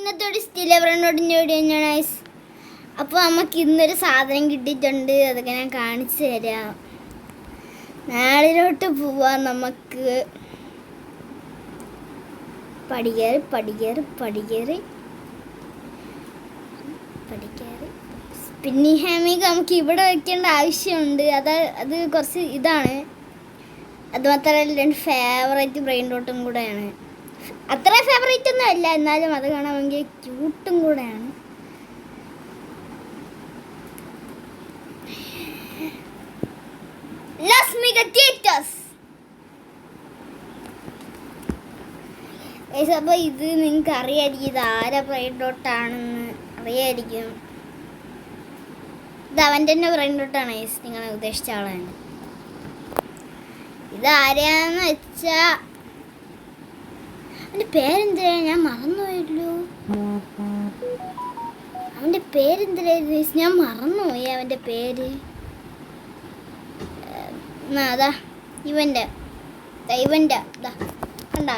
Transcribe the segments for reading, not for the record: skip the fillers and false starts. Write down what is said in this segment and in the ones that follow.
ഇന്നത്തെ ഒരു still എവറിനോടിൻ്റെ video തന്നെയാണ് ഗൈസ്. അപ്പോൾ നമുക്ക് ഇന്നൊരു സാധനം കിട്ടിയിട്ടുണ്ട്, അതൊക്കെ ഞാൻ കാണിച്ചു തരാം. നാളിലോട്ട് പോവാം. നമുക്ക് പടികേറി പടികേറി പടികേറി പടികേറി സ്പിന്നിങ് ഹാമിക്ക് നമുക്ക് ഇവിടെ വെക്കേണ്ട ആവശ്യമുണ്ട്. അത് കുറച്ച് ഇതാണ്. അതുമാത്രമല്ല എൻ്റെ ഫേവറേറ്റ് ബ്രെയിൻ ഡോട്ടും കൂടെയാണ്. അത്ര ഫേവറേറ്റ് ഒന്നും അല്ല, എന്നാലും അത് കാണാൻ ഭയങ്കര ക്യൂട്ടും കൂടെയാണ്. അപ്പോൾ ഇത് നിങ്ങൾക്ക് അറിയായിരിക്കും, ഇത് ആരെ ബ്രെയിൻ ഡോട്ടാണെന്ന് അറിയായിരിക്കും. ഇത് അവൻ്റെ തന്നെ ബ്രെയിൻ ഡോട്ടാണ് നിങ്ങളെ ഉദ്ദേശിച്ച ആളാണ്. ഇത് ആരെയാന്ന് വെച്ചാ അവൻ്റെ പേരെന്തിനാ, ഞാൻ മറന്നുപോയല്ലോ. അവൻ്റെ പേരെന്തിനായിരുന്നു, ഞാൻ മറന്നുപോയി അവൻ്റെ പേര്. അതാ ഇവൻ്റെ ഇതാ കണ്ടാ.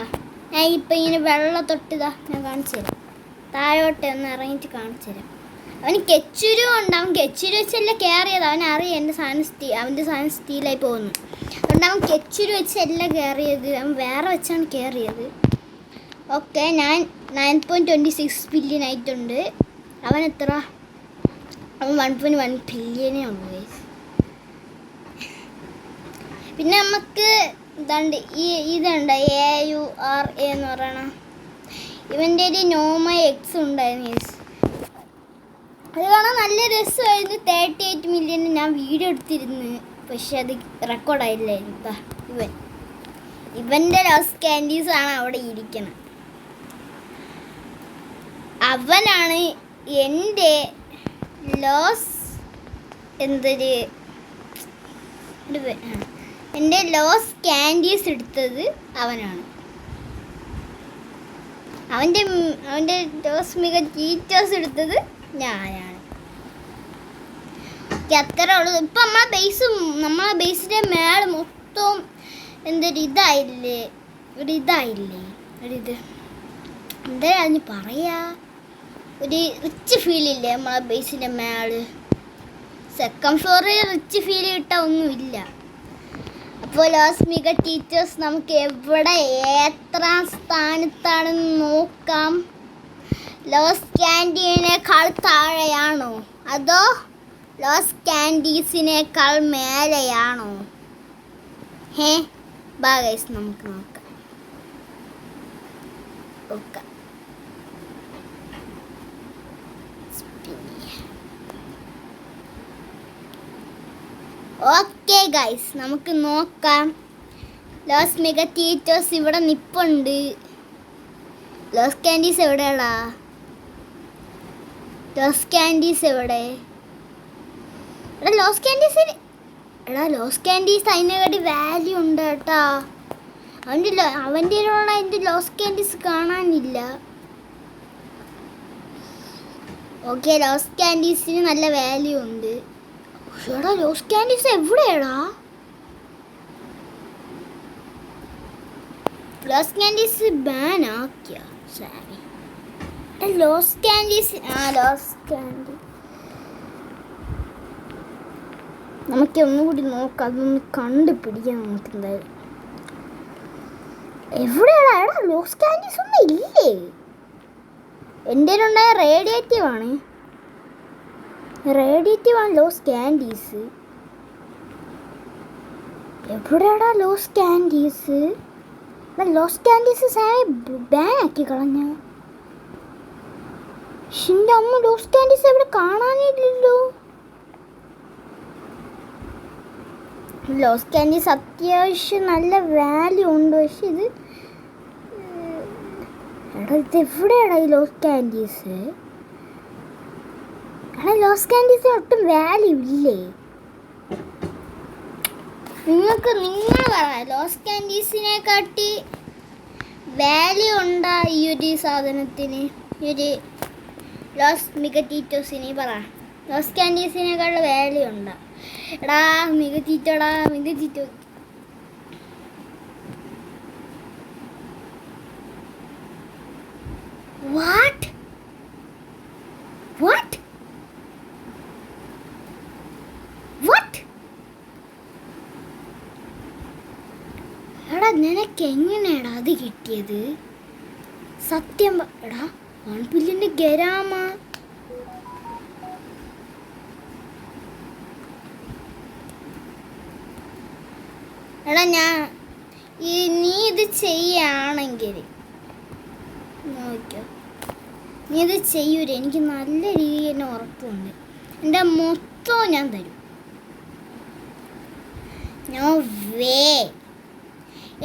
ഞാൻ ഇപ്പം ഇങ്ങനെ വെള്ളം തൊട്ടിതാ ഞാൻ കാണിച്ചു തരാം. താഴോട്ട് ഒന്ന് ഇറങ്ങിയിട്ട് കാണിച്ചു തരാം. അവന് കെച്ചുരു ഉണ്ട്. അവൻ കെച്ചുരു വെച്ചല്ല കയറിയത്. അവനറിയാം എൻ്റെ അവൻ്റെ സാധനം സ്റ്റീലായി പോകുന്നു. അതുകൊണ്ട് അവൻ കെച്ചുരു വെച്ചല്ല കയറിയത്, അവൻ വേറെ വെച്ചാണ് കയറിയത്. ഓക്കെ, ഞാൻ 9.26 ബില്യൺ ആയിട്ടുണ്ട്. അവൻ എത്ര? അവൻ 1.1 ബില്യനേ ഉള്ളൂ. പിന്നെ നമുക്ക് ഇതാണ്ട് ഇതുണ്ട് AURA എന്ന് പറയണ ഇവൻ്റെ ഒരു നോമ എക്സ് ഉണ്ടായിരുന്നു. അത് കാണാൻ നല്ല രസമായിരുന്നു. 38 മില്യൺ ഞാൻ വീഡിയോ എടുത്തിരുന്നു, പക്ഷെ അത് റെക്കോർഡായില്ലായിരുന്നു. ഇവൻ്റെ ലോസ് ക്യാൻഡീസാണ് അവിടെ ഇരിക്കണം. അവനാണ് എൻ്റെ എൻ്റെ ലോസ് ക്യാൻഡീസ് എടുത്തത് അവനാണ്. അവൻ്റെ ലോസ് ടീച്ചേഴ്സ് എടുത്തത് ഞാനാണ്. അത്രേ ഉള്ളൂ. ഇപ്പം നമ്മളെ ബേസിൻ്റെ മേള് മൊത്തം ഇതായില്ലേ, എന്താ അതിന് പറയാ, ഒരു റിച്ച് ഫീലില്ലേ നമ്മളെ ബേസിൻ്റെ മേള്. സെക്കൻഡ് ഫ്ലോറിൽ റിച്ച് ഫീൽ കിട്ടാൻ ഒന്നുമില്ല. അപ്പോൾ ലോസ് മിക ടീച്ചേഴ്സ് നമുക്ക് എവിടെ എത്ര സ്ഥാനത്താണെന്ന് നോക്കാം. ലോസ് ക്യാൻഡീനേക്കാൾ താഴെയാണോ അതോ ലോസ് ക്യാൻഡീസിനേക്കാൾ മേലെയാണോ? ഗൈസ് നമുക്ക് നോക്കാം. ഓക്കെ ഗൈസ്, നമുക്ക് നോക്കാം. ലോസ് മെഗാ ടീച്ചേഴ്സ് ഇവിടെ നിപ്പുണ്ട്. ലോസ് ക്യാൻഡീസ് എവിടെയാടാ? ലോസ് ക്യാൻഡീസ് എവിടെ? ലോസ് ക്യാൻഡീസ് അതിനെക്കാട്ടി വാല്യൂ ഉണ്ട് കേട്ടാ. അവൻ്റെ അതിൻ്റെ ലോസ് ക്യാൻഡീസ് കാണാനില്ല. ഓക്കെ, ലോസ് ക്യാൻഡീസിന് നല്ല വാല്യൂ ഉണ്ട്. എടാ ലോസ് ക്യാൻഡീസ് എവിടെയാടാ? ലോസ് ക്യാൻഡീസ് ബാൻ ആക്കിയ ലോസ് ക്യാൻഡീസ്. ലോസ് ക്യാൻഡി നമുക്ക് ഒന്നുകൂടി നോക്കാം, അതൊന്ന് കണ്ടുപിടിക്കാം. നമുക്ക് എന്തായാലും എവിടെയാടാ? എടാ ലോസ് ക്യാൻഡീസ് ഒന്നും ഇല്ലേ? എൻ്റെ ഉണ്ടായ റേഡിയേറ്റീവ് ആണ് ലോസ് ക്യാൻഡീസ്. എവിടെയാടാ los candies? Los candies ban ആക്കി കളഞ്ഞ. എൻ്റെ അമ്മ, ലോസ് ക്യാൻഡീസ് എവിടെ കാണാനില്ലല്ലോ. ലോസ് ക്യാൻഡീസ് അത്യാവശ്യം നല്ല വാല്യൂ ഉണ്ട്, പക്ഷെ ഇതെവിടെയാടാ ഈ ലോസ് ക്യാൻഡീസ്? ലോസ് ക്യാൻഡീസിന് ഒട്ടും വാല്യൂ ഇല്ലേ? നിങ്ങൾ പറ, ലോസ് ക്യാൻഡീസിനെക്കാട്ടി വാല്യൂ ഉണ്ടാ ഈ ഒരു സാധനത്തിന്, ഈ ഒരു ലോസ് മിക ടീച്ചേഴ്സിന്? പറ, ലോസ് ക്യാൻഡീസിനേക്കാളും വാല്യൂ ഉണ്ടാ? എടാ മിക ടീച്ചോ വാട്ട്? നിനക്ക് എങ്ങനെയാടാ അത് കിട്ടിയത്? സത്യം എടാ 1 ബില്യൻ്റെ ഗരാമ. എടാ നീ ഇത് ചെയ്യുകയാണെങ്കിൽ നോക്കിയോ, നീ ഇത് ചെയ്യൂല, എനിക്ക് നല്ല രീതിയിൽ തന്നെ ഉറപ്പുണ്ട്. എൻ്റെ മൊത്തം ഞാൻ തരും. No way.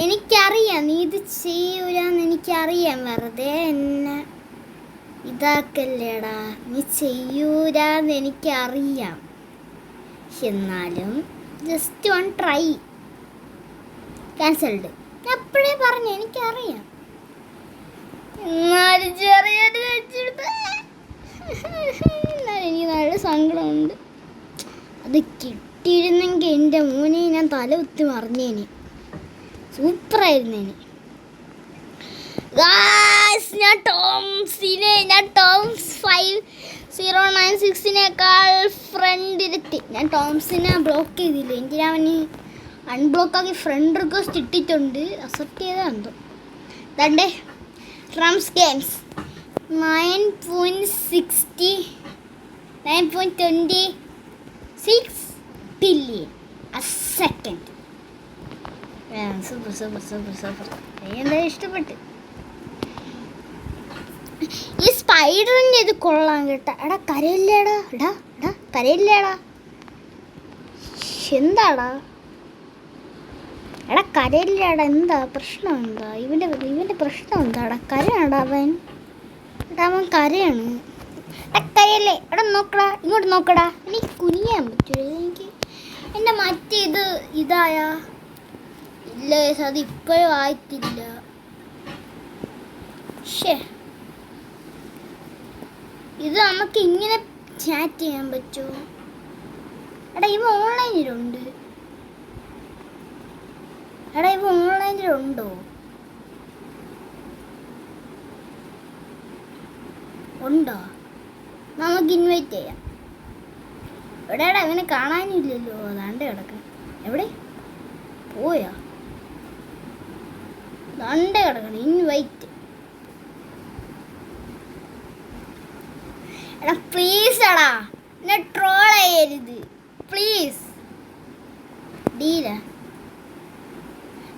എനിക്കറിയാം നീ ഇത് ചെയ്യൂലെന്ന് എനിക്കറിയാം. വെറുതെ എന്നെ ഇതാക്കല്ലേടാ. നീ ചെയ്യൂലെന്ന് എനിക്കറിയാം. എന്നാലും ജസ്റ്റ് 1 ട്രൈ. ക്യാൻസൽഡ്. ഞാൻ അപ്പോഴേ പറഞ്ഞു എനിക്കറിയാം. എന്നാലും ചെറിയൊരു എന്നാലും എനിക്ക് നല്ല സങ്കടമുണ്ട്. അത് കിട്ടിയിരുന്നെങ്കിൽ എൻ്റെ മോനെ ഞാൻ തല കുത്തി മറിഞ്ഞേനെ. സൂപ്പറായിരുന്നേനെ. ഞാൻ ടോംസ് 5096-നേക്കാൾ ഫ്രണ്ടിലെത്തി. ഞാൻ ടോംസിനെ ബ്ലോക്ക് ചെയ്തില്ല. എന്തിനാ അവന് അൺബ്ലോക്കാക്കി ഫ്രണ്ട് റിക്വസ്റ്റ് ഇട്ടിട്ടുണ്ട്. അക്സെപ്റ്റ് ചെയ്താൽ എന്തോ. ദണ്ടേ റംസ് games 9.26 billion a second. Super. എന്താ ഇഷ്ടപ്പെട്ട്. ഈ സ്പൈഡറിൻ്റെ ഇത് കൊള്ളാം കേട്ടാ. എടാ കരയില്ലേടാ. എടാ കരയില്ലേടാ. എന്താടാ എടാ കരയില്ലേടാ. എന്താ പ്രശ്നം? എന്താ ഇവൻ്റെ പ്രശ്നം? എന്താടാ കരയാടാ അവൻ. എടാ അവൻ കരയാണ്. കരയല്ലേ. എടാ നോക്കടാ, ഇങ്ങോട്ട് നോക്കടാ. എനിക്ക് കുനിയാൻ പറ്റൂല. എനിക്ക് എൻ്റെ മറ്റേ ഇതായ ഇല്ല, അത് ഇപ്പോഴും ആയിട്ടില്ല. ഇത് നമുക്ക് ഇങ്ങനെ ചാറ്റ് ചെയ്യാൻ പറ്റുമോ? എടാ ഇവ ഓൺലൈനിലുണ്ട്. ഉണ്ടോ? നമുക്ക് ഇൻവൈറ്റ് ചെയ്യാം. എവിടെയാടാ അവനെ കാണാനില്ലല്ലോ. അതാണ്ട് കിടക്കണം. എവിടെ പോയാ? ദാണ്ട് കിടക്കണം. ഇൻവൈറ്റ്. എടാ പ്ലീസ് എടാ, എന്നെ ട്രോൾ ചെയ്യരുത് പ്ലീസ്. ഡീല.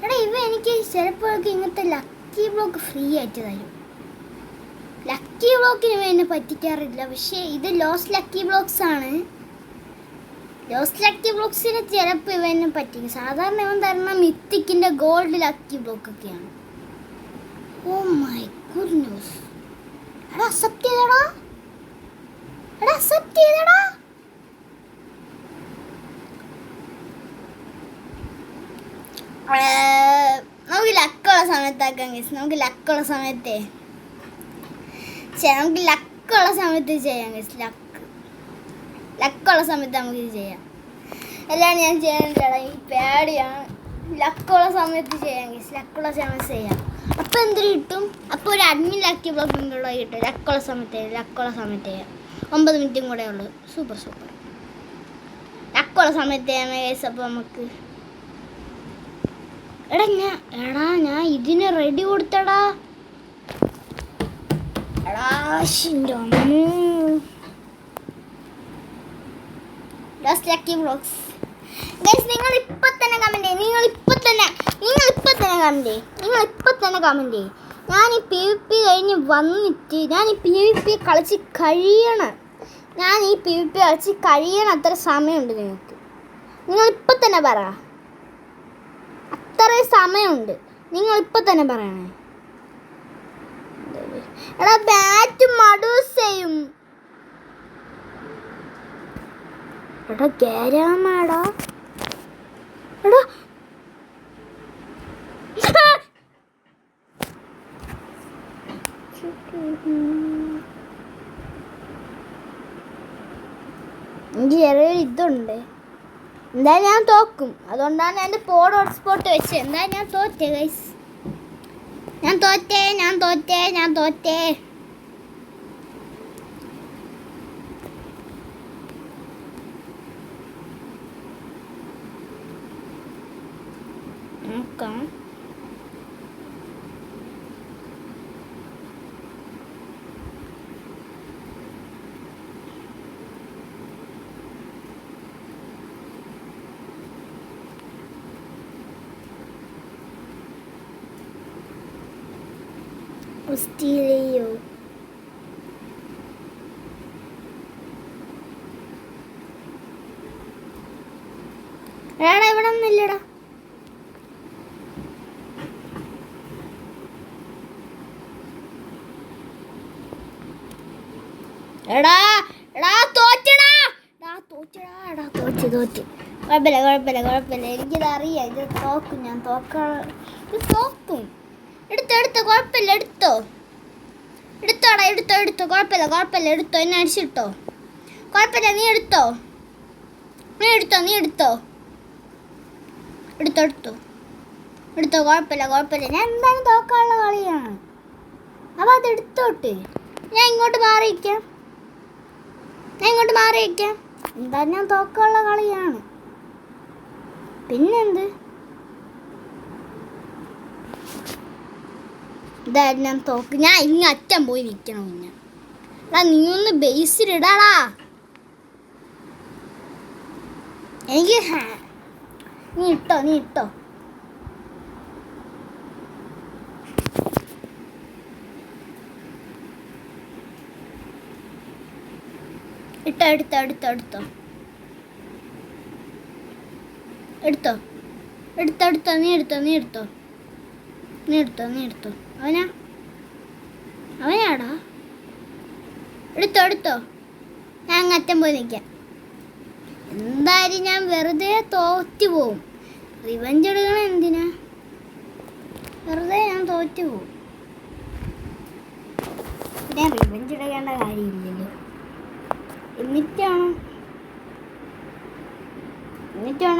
എടാ ഇവ എനിക്ക് ചിലപ്പോഴൊക്കെ ഇങ്ങനത്തെ ലക്കി ബ്ലോക്ക് ഫ്രീ ആയിട്ട് തരും. ലക്കി ബ്ലോക്കിന് എന്നെ പറ്റിക്കാറില്ല. പക്ഷേ ഇത് ലോസ്റ്റ് ലക്കി ബ്ലോക്സ് ആണ്. ലോസ്റ്റ് ലക്കി ബ്ലോക്സിന് ചിലപ്പോൾ ഇവ എന്നെ പറ്റിക്കും. സാധാരണ ഇവൻ തരുന്ന മിത്തിക്കിൻ്റെ ഗോൾഡ് ലക്കി ബ്ലോക്കൊക്കെയാണ്. Oh my goodness. എടാ അക്സെപ്റ്റ് ചെയ്തടാ. നമുക്ക് ലക്കുള്ള സമയത്താക്കാം ഗൈസ്. നമുക്ക് ലക്കുള്ള സമയത്ത് ചെയ്യാം ഗൈസ്. ലക്കുള്ള സമയത്ത് നമുക്കിത് ചെയ്യാം. എല്ലാം ഞാൻ ചെയ്യാനില്ലടാ, എനിക്ക് പേടിയാണ്. ലക്കുള്ള സമയത്ത് ചെയ്യാം ഗൈസ്. ലക്കുള്ള സമയത്ത് ചെയ്യാം. അപ്പോൾ എന്തൊരു കിട്ടും? അപ്പോൾ ഒരു അഡ്മിൻ ലക്കി ബ്ലോക്കിനുള്ള കിട്ടും. ലക്കുള്ള സമയത്ത് ചെയ്യാം. 9 മിനിറ്റും കൂടെ ഉള്ളു. സൂപ്പർ. ലക്കുള്ള സമയത്ത് ചെയ്യാൻ ഗൈസ്. അപ്പോൾ നമുക്ക് ഞാൻ ഇതിന് റെഡി കൊടുത്തടാ. ലക്കി വ്ളോഗ്സ് ഗൈസ്, നിങ്ങൾ ഇപ്പം തന്നെ കമൻറ്റ് ചെയ്യും. നിങ്ങൾ ഇപ്പം തന്നെ കമൻറ്റ് ചെയ്യും. ഞാൻ ഈ PvP കഴിഞ്ഞ് വന്നിട്ട് ഞാൻ ഈ PvP കളിച്ച് കഴിയണം. അത്ര സമയമുണ്ട് നിങ്ങൾക്ക്. നിങ്ങൾ ഇപ്പം തന്നെ പറ. അത്രയും സമയമുണ്ട്. നിങ്ങൾ ഇപ്പം തന്നെ പറയണേ. എടാ ബാറ്റ് മഡൂസയും എടാ ഗരാമാടാ. എടാ എനിക്ക് ചെറിയൊരു ഇതുണ്ട്. എന്തായാലും ഞാൻ തോക്കും. അതുകൊണ്ടാണ് എൻ്റെ പോഡ് ഹോട്ട്സ്പോട്ട് വെച്ചത്. എന്തായാലും ഞാൻ തോറ്റേ ഗൈസ്. ഞാൻ തോറ്റേ. നോക്കാം. ഓസ്ട്രേലിയയോ എടാ ഇവിടെ ഒന്നുമില്ലടാ. എടാ എടാ തോറ്റടാ തോറ്റടാ തോറ്റ്. കുഴപ്പമില്ല എനിക്കിത് അറിയാം. ഇത് തോക്കും ഞാൻ. ഇത് തോക്കും. എടുത്തോ കുഴപ്പമില്ല. എടുത്തോടാ എടുത്തോ കുഴപ്പമില്ല എടുത്തോ. എന്നെ അടിച്ചിട്ടോ കുഴപ്പമില്ല. നീ എടുത്തോ കുഴപ്പമില്ല. ഞാൻ എന്തായാലും തോക്കാനുള്ള കളിയാണ്. അപ്പം അത് എടുത്തോട്ട്. ഞാൻ ഇങ്ങോട്ട് മാറിയിരിക്കാം. എന്തായാലും ഞാൻ തോക്കാനുള്ള കളിയാണ്. പിന്നെന്ത്? ഇതായിരുന്നു ഞാൻ തോക്ക്. ഞാൻ ഇങ്ങ അറ്റം പോയി നിൽക്കണം. എടാ നീ ഒന്ന് ബേസിലിടാടാ. എനിക്ക് നീ ഇട്ടോ ഇട്ടോ നീ എടുത്തോ. അവനാടാ. എടുത്തോ. ഞാൻ അങ്ങറ്റം പോയി നിൽക്കാം. എന്തായാലും ഞാൻ വെറുതെ തോറ്റു പോവും. റിവഞ്ച് എടുക്കണം എന്തിനാ? വെറുതെ ഞാൻ തോറ്റു പോവും. ഞാൻ റിവഞ്ച് എടുക്കേണ്ട കാര്യമില്ലല്ലോ. എന്നിട്ടാണ്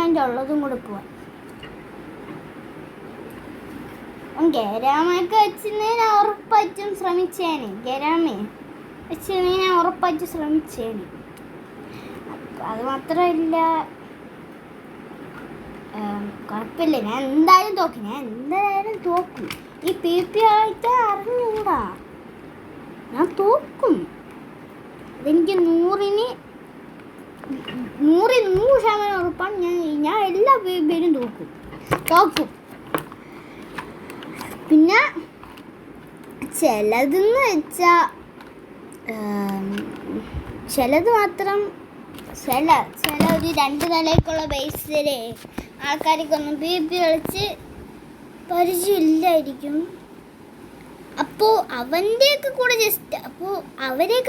എൻ്റെ ഉള്ളതും കൂടെ പോവാൻ. ഗരാമയൊക്കെ വെച്ചിരുന്നേ ഞാൻ ഉറപ്പായിട്ടും ശ്രമിച്ചേനെ. അത് മാത്രമല്ല, കുഴപ്പമില്ല. ഞാൻ എന്തായാലും തോക്കും. ഈ PP ആയിട്ട് അറിഞ്ഞൂടാ. ഞാൻ തോക്കും. അതെനിക്ക് 100% ഉറപ്പാണ്. ഞാൻ എല്ലാ പേരും തോക്കും. പിന്നെ ചിലതെന്ന് വെച്ചാൽ ചിലത് മാത്രം ചില ഒരു 2 നിലയ്ക്കുള്ള ബേസിലെ ആൾക്കാർക്കൊന്നും PP കളിച്ച് പരിചയമില്ലായിരിക്കും. അപ്പോൾ അവരെയൊക്കെ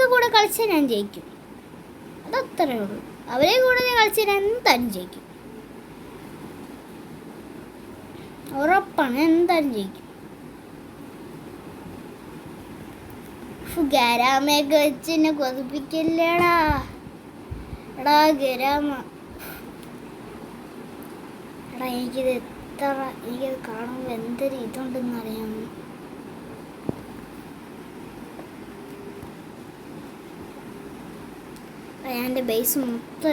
കൂടെ കളിച്ചാൽ ഞാൻ ജയിക്കും. അതത്രേ ഉള്ളൂ. അവരെ കൂടെ കളിച്ചാൽ ഞാൻ എന്തായാലും ജയിക്കും. ഉറപ്പാണ്, എന്തായാലും ജയിക്കും. ഗരാമയൊക്കെ വെച്ച് എന്നെ കൊതിപ്പിക്കില്ലേടാ. എടാ ഗരാമ, എനിക്കത് കാണുമ്പോൾ എന്തൊരു ഇതുണ്ടെന്ന് അറിയാമോ? എൻ്റെ ബേസ് മൊത്തം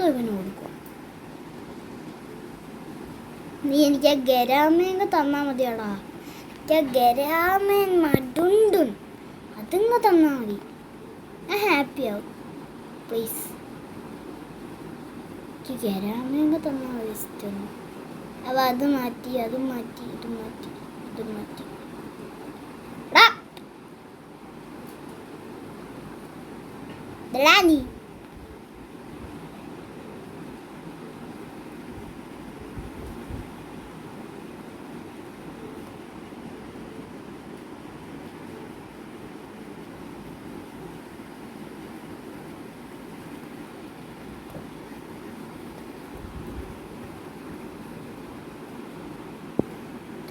ഇവന് കൊടുക്കും. നീ എനിക്ക് ആ ഗരാമയങ്ങ് തന്നാൽ മതിയാടാ. ഗരാമൻ മടുണ്ടും അതിങ്ങ് തന്നാൽ മതി. ഞാൻ ഹാപ്പിയാവും. പ്ലീസ് എനിക്ക് ഗരാമയങ്ങ് തന്നാൽ മതി. ഇഷ്ടം. അപ്പോൾ അത് മാറ്റി ഇത് മാറ്റി. നീ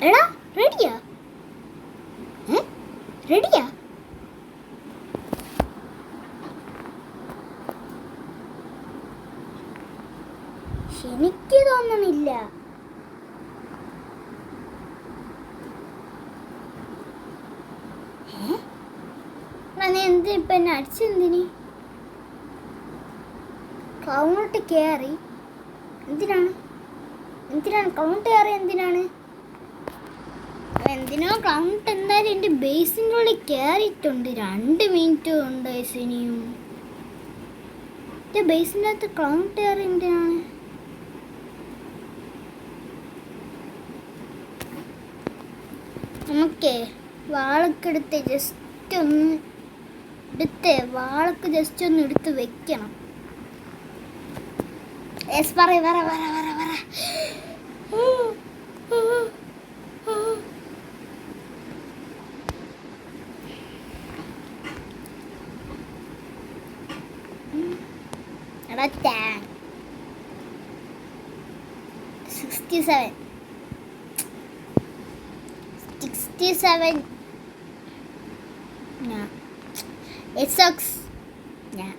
എടാ റെഡിയാ? എനിക്ക് തോന്നണില്ല. നീ ഇപ്പൊ എന്നെ അടിച്ചെന്തിനി? കൗണ്ട് കയറി എന്തിനാണ്? കൗണ്ട് കയറി എന്തിനാണ്? എന്തിനോ കൗണ്ട് എന്തായാലും എൻ്റെ ബേസിൻ്റെ ഉള്ളിൽ കയറിയിട്ടുണ്ട്. 2 മിനിറ്റ് ഉണ്ട് ഇനിയും. എൻ്റെ ബേസിൻ്റെ അകത്ത് കൗണ്ട് കയറി എന്തിനാണ്? നമുക്കേ വാളൊക്കെ എടുത്ത് ജസ്റ്റ് ഒന്ന് വാളൊക്കെ ജസ്റ്റ് ഒന്ന് എടുത്ത് വെക്കണം. പറ എടാ ടാങ്ക് 67 ഞാൻ എക്സ് ഞാൻ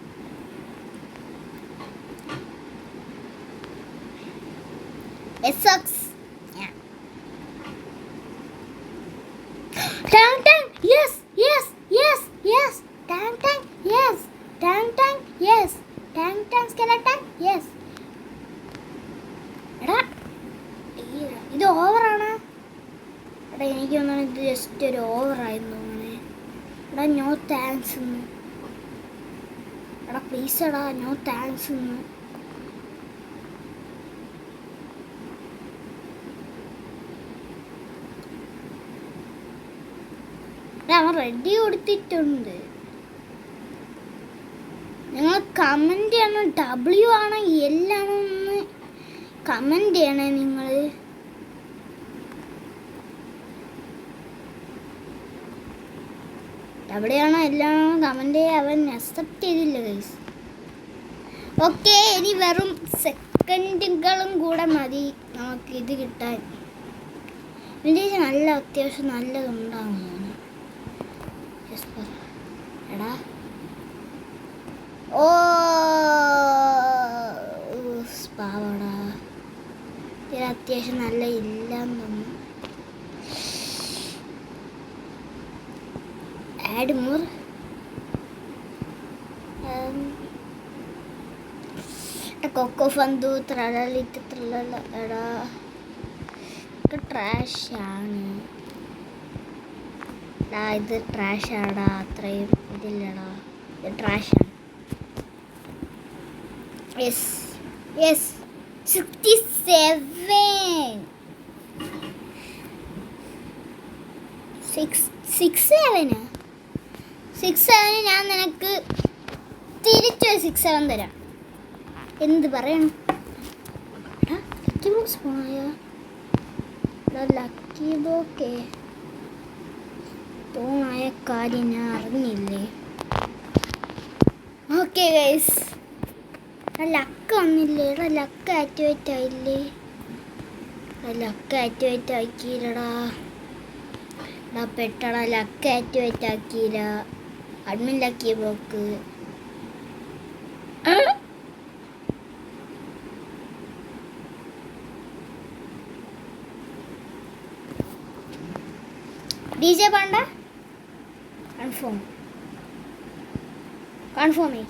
എക്സ് ഞാൻ tongue tongue yes yes yes yes tongue tongue yes tongue tongue yes tongue tongue skeleton yes. എടാ ഇത് ഓവറാണ്. എടാ എനിക്ക് തോന്നുന്നു ഇത് ജസ്റ്റ് ഒരു ഓവറായിരുന്നു തോന്നണേ. എടാ നോ താങ്ക്സ് എന്ന്. എടാ പ്ലീസ് എടാ നോ താങ്ക്സ് എന്ന്. അവൻ റെഡി കൊടുത്തിട്ടുണ്ട്. നിങ്ങൾ കമൻറ്റ് ചെയ്യണം. W ആണോ L ആണോ എന്ന് കമൻറ്റ് ചെയ്യണേ നിങ്ങൾ. എവിടെയാണോ എല്ലാണോ കമൻറ്റ് ചെയ്യുക. അവൻ അക്സെപ്റ്റ് ചെയ്തില്ല ഗൈസ്. ഓക്കെ, ഇനി വെറും സെക്കൻഡുകളും കൂടെ മതി നമുക്ക് ഇത് കിട്ടാൻ. ഇതിൻ്റെ നല്ല അത്യാവശ്യം നല്ലതുണ്ടാകും. എടാ ഓ പാവടാ, ഇത് അത്യാവശ്യം നല്ല ഇല്ലാന്ന് തോന്നുന്നു. Add more. കൊക്കോ ഫന്തു ത്രളിട്ട് ത്രള. എടാ ട്രാഷാണ്. ഇത് ട്രാഷാടാ, അത്രയും ഇതില്ലടാ, ഇത് ട്രാഷാണ്. യെസ് യെസ് 67 6-7 ഞാൻ നിനക്ക് തിരിച്ചൊരു 6-7 തരാം. എന്ത് പറയണം? ലക്കി ബോക്സ് പോയ ലക്കി ബോക്കേ തോന്നായ കാര്യം ഞാൻ അറിഞ്ഞില്ലേ. ഓക്കെ ഗൈസ്, ലക്ക് വന്നില്ലേ? എടാ ലക്ക് ആക്ടിവേറ്റ് ആയില്ലേ? ലക്ക് ആക്ടിവേറ്റ് ആക്കിയില്ലടാ. എടാ പെട്ടടാ, ലക്ക് ആക്ടിവേറ്റ് ആക്കിയില്ല. Admin lucky block. DJ panda confirm ചെയ്യും.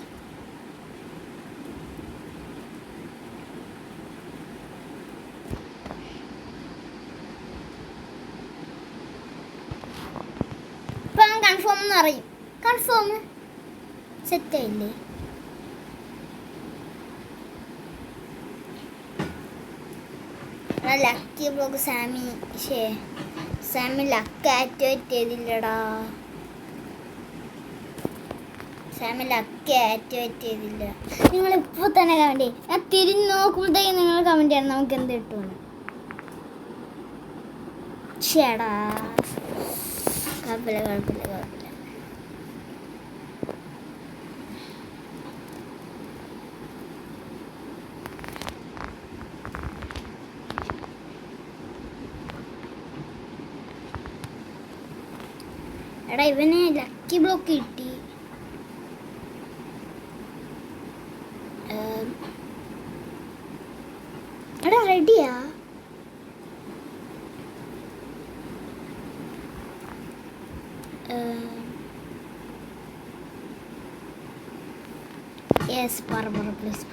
ഇപ്പം കൺഫേം എന്ന് പറയും. കൺഫേം സെറ്റായില്ലേ? ലക്കി ബ്ലോക്ക് സാമി ലക്ക് ആക്ടിവേറ്റ് ചെയ്തില്ലടാ. സാമി ലക്ക് ആക്ടിവേറ്റ് ചെയ്തില്ല. നിങ്ങൾ ഇപ്പോൾ തന്നെ കമൻറ്റ് ചെയ്യും. ഞാൻ തിരിഞ്ഞ് നോക്കുമ്പോഴത്തേക്കും നിങ്ങൾ കമൻറ്റ് ചെയ്യണം നമുക്ക് എന്ത് കിട്ടുമെന്ന്. ചേടാ കുഴപ്പമില്ല. എടാ ഇവന് ലക്കി ബ്ലോക്ക് കിട്ടി. എടാ റെഡിയാ? യെസ് പറ പ്ലീസ്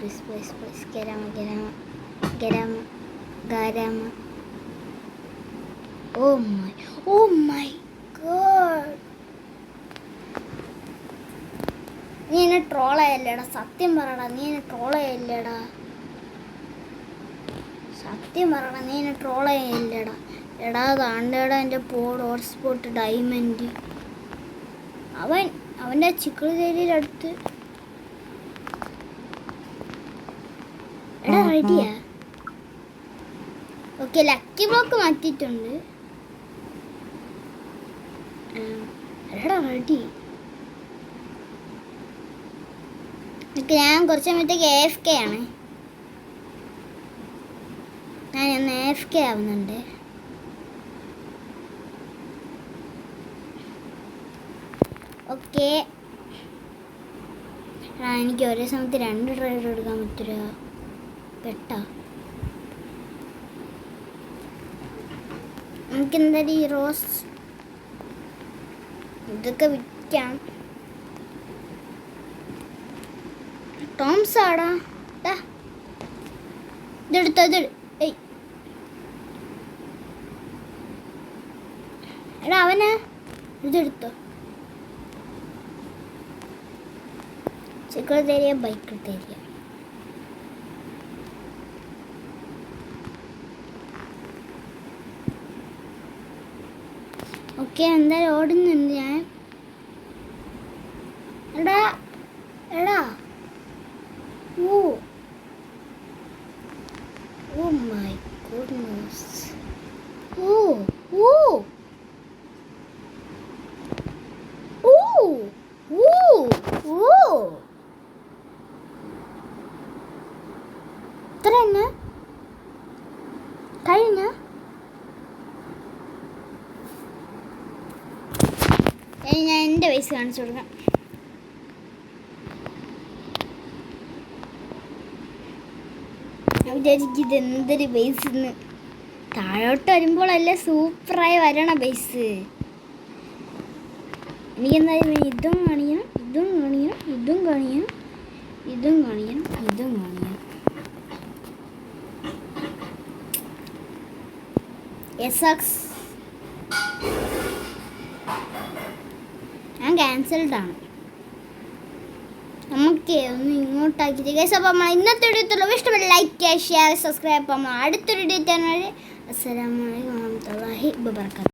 ഗരാമ. ഓ മൈ ഗോഡ്, നീ എന്നെ ട്രോളയല്ലേടാ? സത്യം പറയടാ, നീ എന്നെ ട്രോളയല്ലേടാ? എടാ താണ്ടേടാ എൻ്റെ പോഡ് ഹോട്ട്സ്പോട്ട് ഡയമണ്ട്. അവൻ്റെ ചിക്കിളിതേരിയുടെ അടുത്ത്. എടാ റെഡിയാ? ഓക്കെ, ലക്കി ബ്ലോക്ക് മാറ്റിയിട്ടുണ്ട്. എടാ റെഡി? ഞാൻ കുറച്ച് സമയത്തേക്ക് AFK ആണ്. ഞാൻ ഒന്ന് AFK ആവുന്നുണ്ട്. ഓക്കെ. എനിക്ക് ഒരേ സമയത്ത് 2 ട്രൈഡ് എടുക്കാൻ പറ്റില്ല. പെട്ടാ നമുക്കെന്തായാലും ഈ റോസ് ഇതൊക്കെ വിൽക്കാം. ടോംസ് ആടാ. ഇതെടുത്തോ. എടാ അവന് ഇതെടുത്തോ. ചിക്കൻ തരിക, ബൈക്ക് തരിക. ഓക്കെ, എന്തായാലും ഓടുന്നുണ്ട് ഞാൻ. എടാ ഓ മൈ ഗുഡ്നസ്. ഇത്ര തന്നെ കഴിഞ്ഞ. ഞാൻ എൻ്റെ പൈസ കാണിച്ചു കൊടുക്കാം. ഞാൻ വിചാരിക്കും ഇതെന്തൊരു ബേസ്. താഴോട്ട് വരുമ്പോഴല്ലേ സൂപ്പറായി വരണ ബേസ്. എനിക്കെന്തായാലും ഇതും കാണിക്കണം, ഇതും കാണിക്കണം, ഇതും കാണിക്കണം, ഇതും കാണിക്കണം, ഇതും കാണിക്കണം. ഞാൻ ക്യാൻസൽഡ് ആണ്. നമുക്ക് ഒന്ന് ഇങ്ങോട്ടാക്കിയിട്ട് ഗൈസ്. അപ്പോൾ നമ്മൾ ഇന്നത്തെ വീഡിയോ ഇഷ്ടപ്പെട്ട ലൈക്ക് ചെയ്യുക, ഷെയർ, സബ്സ്ക്രൈബ്. അപ്പോൾ നമ്മൾ അടുത്തൊരു വീഡിയോ കാണുന്നത്. അസ്സലാമു അലൈക്കും വറഹ്മത്തുള്ളാഹി വബറകാതുഹു.